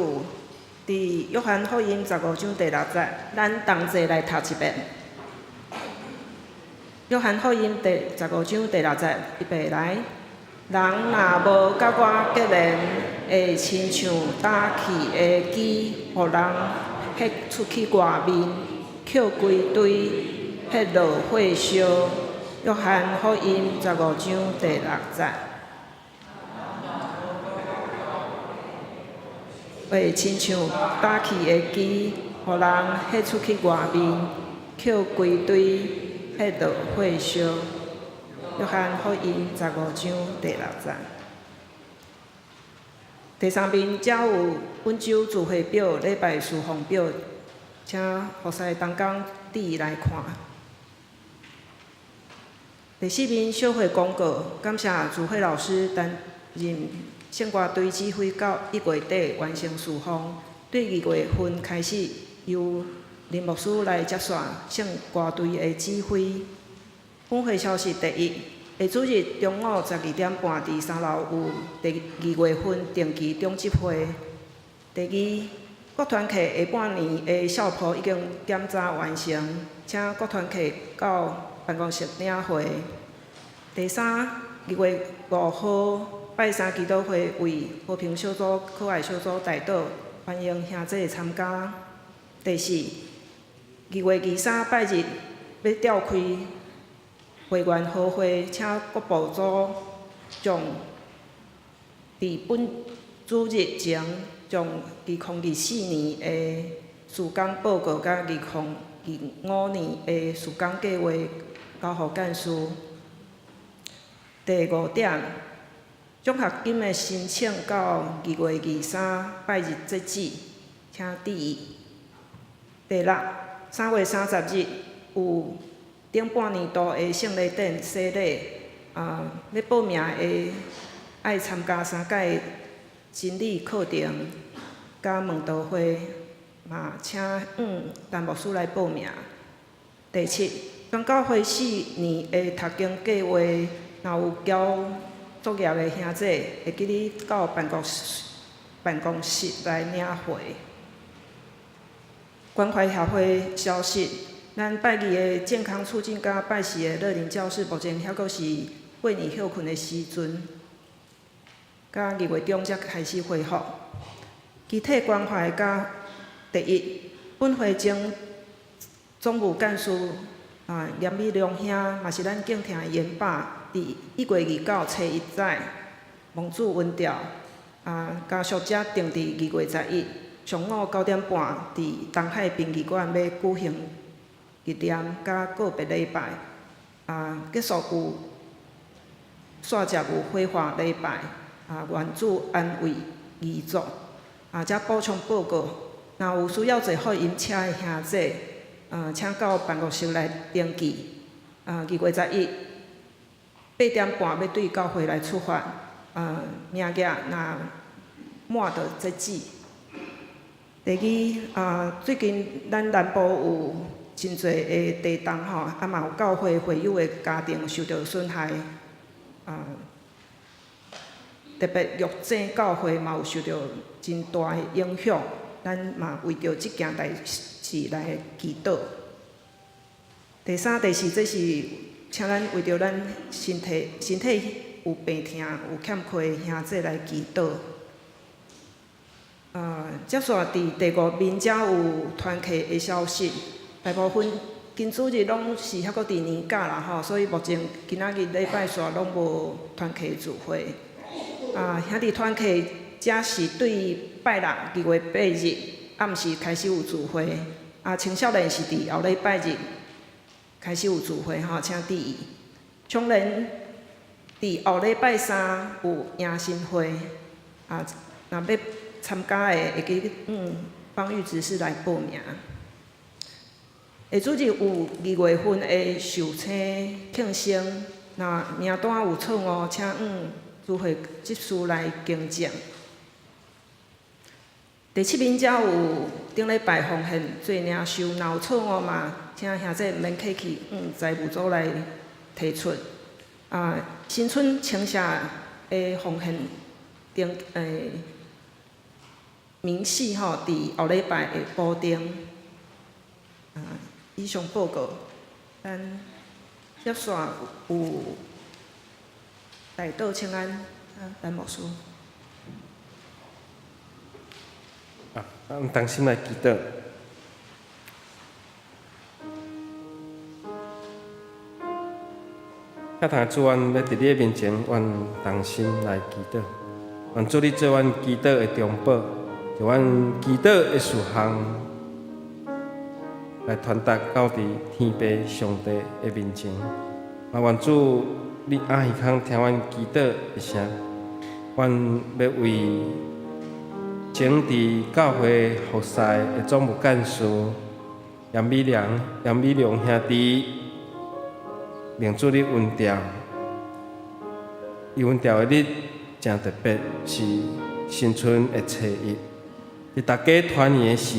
伫约翰福音15章第6节，咱同齐来读一遍。约翰福音第15章第6节，预备来。人若无甲我结连，会亲像打气的机，互人迄出去外面，捡规堆，迄落火烧。约翰福音15章第6节。会亲像打气的机，互人迄出去外面，捡规堆，迄落火烧。约翰福音15章第6节。第三面则有本周聚会表、礼拜事奉表，请服侍同工弟来看。第四面小会公告，感谢聚会老师担任圣歌队指挥到1月底完成事奉，对2月份开始由林牧师来接续圣歌队的指挥。本会消息第一，下主日中午12点半伫3楼有第2月份定期中集会。第二，各团契下半年的校谱已经检查完成，请各团契到办公室领会。第三，2月5号拜三基督会为和平小组、可爱小组代祷，欢迎兄弟参加。第四，2月23拜日要召开会员好会，请各部组将伫本主日前将2024年的事工报告甲2025年的事工计划交予干事。第五点，奖学金的申请到2月23拜日截止，请注意。第六，3月30日有顶半年度的圣礼典洗礼，要报名的爱参加3届真理课程，甲问道会，嘛请陈牧师来报名。第七，全教会4年的读经计划，若有交作业的兄弟，会记你到办公室来领会。关怀协会消息，咱拜二的健康促进甲拜四的乐龄教室，目前还阁是过年休困的时阵，甲2月中才开始恢复。集体关怀甲第一，本会前总务干事严美良兄，嘛是咱敬听的严爸。伫1月29初1载，蒙主温调，家属者定伫2月11上午9点半，伫东海殡仪馆要举行纪念甲告别礼拜，结束有煞接有火化礼拜，愿主安慰遗族，则补充报告，若有需要坐福音车的兄弟，请到办公室来登记。2月11。8点半要对教会来出发，名额若满就截止。第二，最近咱南部有真侪的地动吼，嘛有教会会友的家庭受到损害，特别玉井教会嘛有受到真大的影响，咱嘛为着即件代志来祈祷。第三、第四，这是。请咱为着咱身体有病痛、有欠缺的兄弟来祈祷。接续伫第5面则有团契的消息，大部分今主日拢是还阁伫年假啦吼，所以目前今仔日礼拜煞拢无团契聚会。兄弟团契则是对拜六2月8日暗时开始有聚会，青少年是伫后礼拜日。开始有聚会吼，请注意。청年伫后礼拜三有迎新会，若要参加的会记方玉执事来报名。下主日有2月份的寿星庆生，若名单有错误，请聚会执事来更正。第7面则有顶礼拜奉献做领袖，若有错误嘛，请兄弟免客气，财务组来提出。新春请社的奉献明细吼，伫后礼拜会补丁。以上报告，咱接线有大道请安，陈牧师。咱同心来祈祷。遐通主，阮要伫你面前，阮同心来祈祷。愿主你做阮祈祷的中保，就阮祈祷的事项来传达到伫天父上帝的面前。嘛，愿主你阿耳孔听阮祈祷的声，阮要为前伫教会服侍的总务干事杨美良兄弟，令主你恩调，伊恩调的日真特别，是新春的初一。伫大家团圆的时，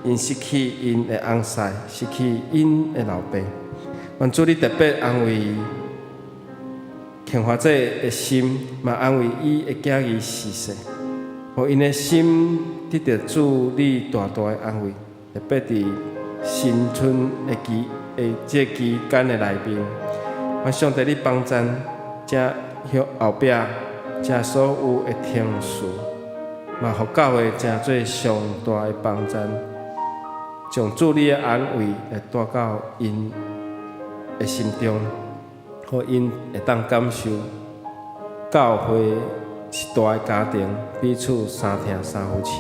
因失去因的翁婿，失去因的老爸。愿主你特别安慰庆华姐的心，嘛安慰伊的囝儿逝世，互因的心得到主你大大的安慰。特别伫新春的这期间的内面，愿上帝你帮赞这后壁这所有的天使。嘛，互教会成做上大的帮赞，将主你的安慰来带到因的心中，互因会当感受教会是大的家庭，彼此三听三夫妻。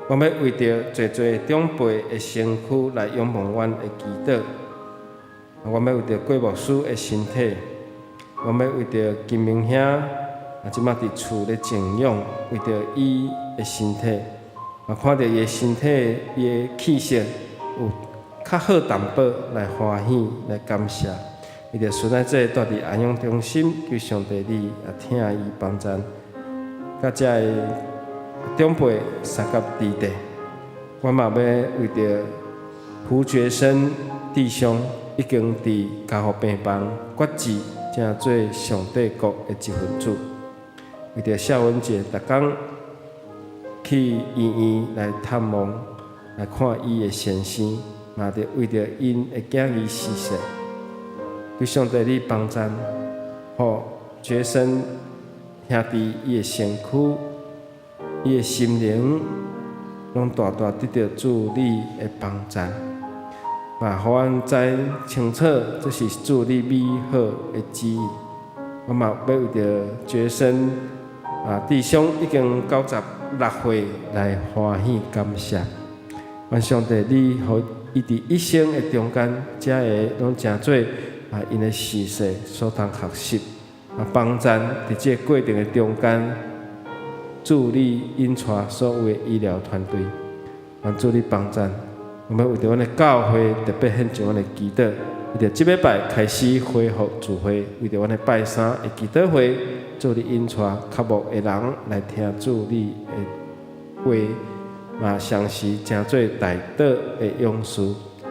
我要为着侪侪长辈的身躯来仰望阮的祈祷，我要为着郭牧师的身体，我要为着金明兄。即马伫厝咧静养，为着伊的身体，看到伊的身体、伊的气色有较好淡薄，来欢喜，来感谢。为着孙仔这住伫安养中心，求上帝你也听伊帮赞，甲遮的长辈三甲弟弟，我嘛要为着胡觉生弟兄已经伫家护病房决志，正做上帝国的一份子。为着孝文节，逐工去医院来探望，来看伊的先生，嘛着为着因的囝儿逝世，求上帝你帮赞，互觉生兄弟伊的身躯、伊的心灵，拢大大得到主你的帮赞，嘛，互阮知清楚，这是主你美好的旨意。我嘛要为着觉生。弟兄已经96岁来欢喜感谢，愿上帝你互伊伫一生的中间，遮个拢诚做因的逝世所通学习，帮赞伫这过程的中间，助你引带所有的医疗团队，愿助你帮赞。我们为着阮的教会特别献上阮的祈祷，为着即礼拜开始恢复聚会，为着阮的拜三的祈祷会。主你引带较无的人来听主你的话，嘛相时诚做大道的勇士，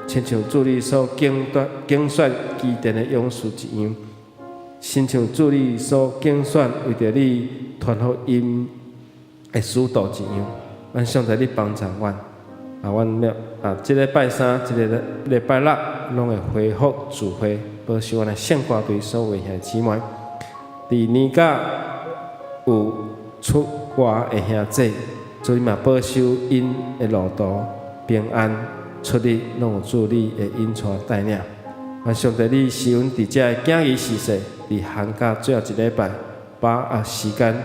亲像主你所竞选基甸的勇士一样，亲像主你所竞选为着你传福音的使徒一样。愿上帝你帮助阮，阮即个拜三、即个礼拜六拢会恢复聚会，保守阮的圣歌队所有兄姊妹。伫年甲有出外的兄弟，所以嘛保守因的路途平安出入，拢有主你的引带带领。愿上帝你使阮伫遮的囝儿逝世，伫寒假最后一礼拜，把握时间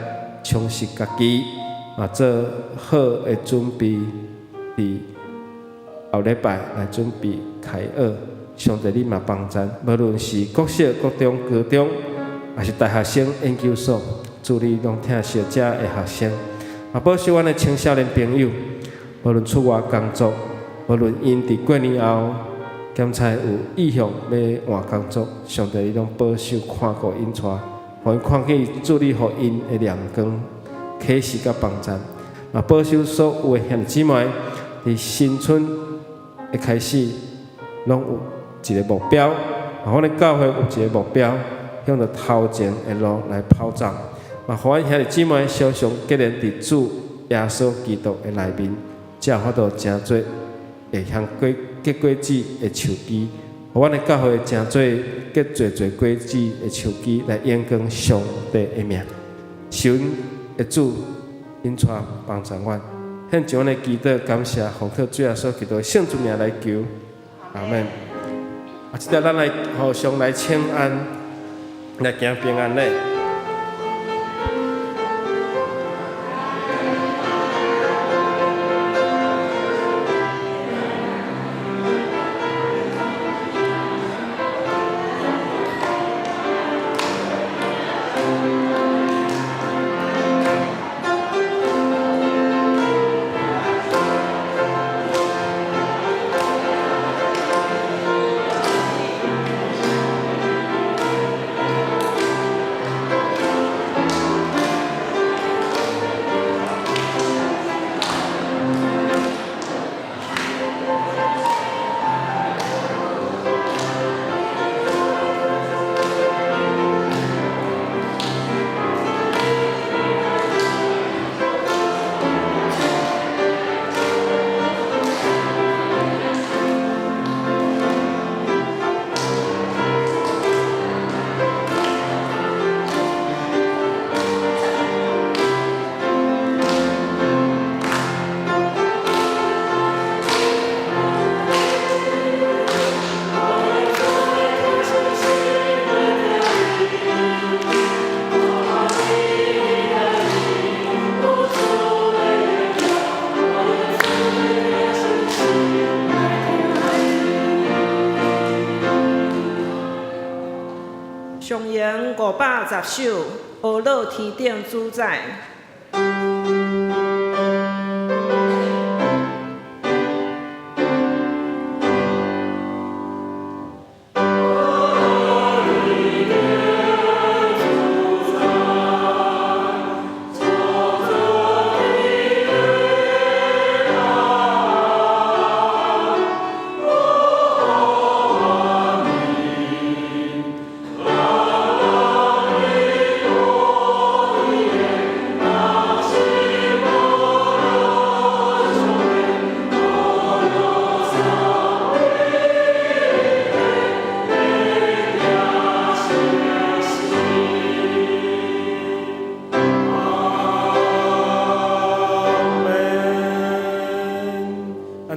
充实家己，嘛做好的准备，伫后礼拜来准备开学。上帝你嘛帮赞，无论是国小、国中、高中。也是大学生研究所，主你拢疼惜遮的学生，也保守阮的青少年朋友，无论出外工作，无论因伫过年后检查有意向要换工作，上帝你拢保守看顾因带，互因看见主你互因的亮光、启示甲帮赞，也保守所有的兄弟姊妹伫新春的开始，拢有一个目标，阮的教会有一个目标。向着头前的路来跑走，嘛，互阮兄弟姊妹常常结连伫主耶稣基督的内面，才有法度真侪会向结果子的树枝，互阮的教会真侪结侪果子的树枝来延光上帝的名。求阮的主因带帮助阮，献上阮的祈祷感谢，奉靠主耶稣基督的圣主名来求，阿门。即条咱来互相来请安，来行平安礼。上言510首，阿乐天顶主宰。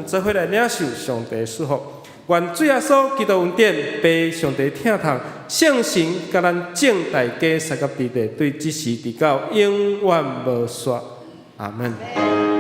做伙来领受上帝的祝福，愿主耶稣基督恩典、被上帝疼痛、圣神甲咱整大家三甲地地对这时直到永远无衰。阿门。